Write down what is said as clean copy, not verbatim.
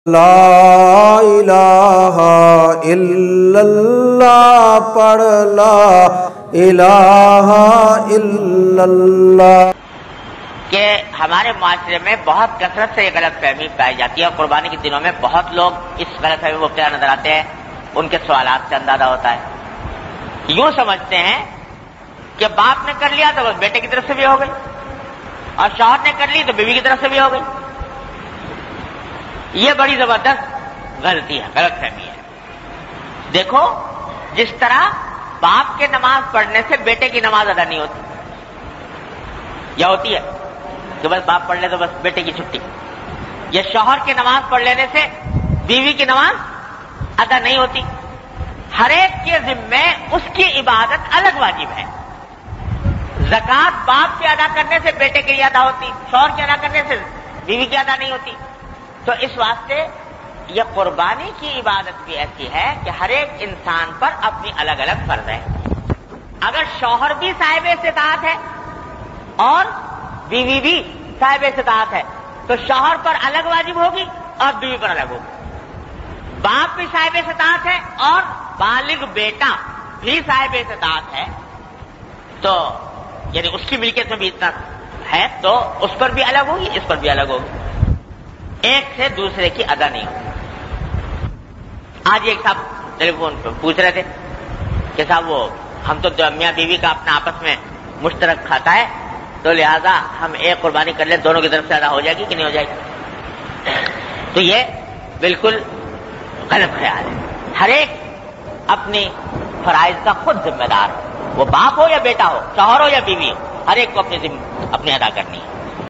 لا الہ الا اللہ پڑھ لا الہ الا اللہ کہ ہمارے معاشرے میں بہت کثرت سے یہ غلط فہمی پائی جاتی ہے اور قربانی کے دنوں میں بہت لوگ اس غلط فہمی میں مبتلا نظر آتے ہیں. ان کے سوالات سے اندازہ ہوتا ہے یوں سمجھتے ہیں کہ باپ نے کر لیا تو بس بیٹے کی طرف سے بھی ہو گئی اور شوہر نے کر لی تو بیوی کی طرف سے بھی ہو گئی. یہ بڑی زبردست غلطی ہے, غلط فہمی ہے. دیکھو جس طرح باپ کے نماز پڑھنے سے بیٹے کی نماز ادا نہیں ہوتی یا ہوتی ہے کہ بس باپ پڑھ لے تو بس بیٹے کی چھٹی, یا شوہر کی نماز پڑھ لینے سے بیوی کی نماز ادا نہیں ہوتی. ہر ایک کے ذمے اس کی عبادت الگ واجب ہے. زکوٰۃ باپ کے ادا کرنے سے بیٹے کے لیے ادا ہوتی, شوہر کے ادا کرنے سے بیوی کی ادا نہیں ہوتی. تو اس واسطے یہ قربانی کی عبادت بھی ایسی ہے کہ ہر ایک انسان پر اپنی الگ الگ فرض ہے. اگر شوہر بھی صاحب استطاعت ہے اور بیوی بھی صاحب استطاعت ہے تو شوہر پر الگ واجب ہوگی اور بیوی پر الگ ہوگی. باپ بھی صاحب استطاعت ہے اور بالغ بیٹا بھی صاحب استطاعت ہے تو یعنی اس کی ملکیت میں بھی اتنا ہے تو اس پر بھی الگ ہوگی, اس پر بھی الگ ہوگی. ایک سے دوسرے کی ادا نہیں ہوگی. آج ایک صاحب ٹیلی فون پہ پوچھ رہے تھے کہ صاحب وہ ہم تو میاں بیوی کا اپنا آپس میں مشترک کھاتا ہے تو لہذا ہم ایک قربانی کر لیں دونوں کی طرف سے ادا ہو جائے گی کہ نہیں ہو جائے گی. تو یہ بالکل غلط خیال ہے. ہر ایک اپنی فرائض کا خود ذمہ دار ہے, وہ باپ ہو یا بیٹا ہو, شوہر ہو یا بیوی ہو, ہر ایک کو اپنی ادا کرنی ہے.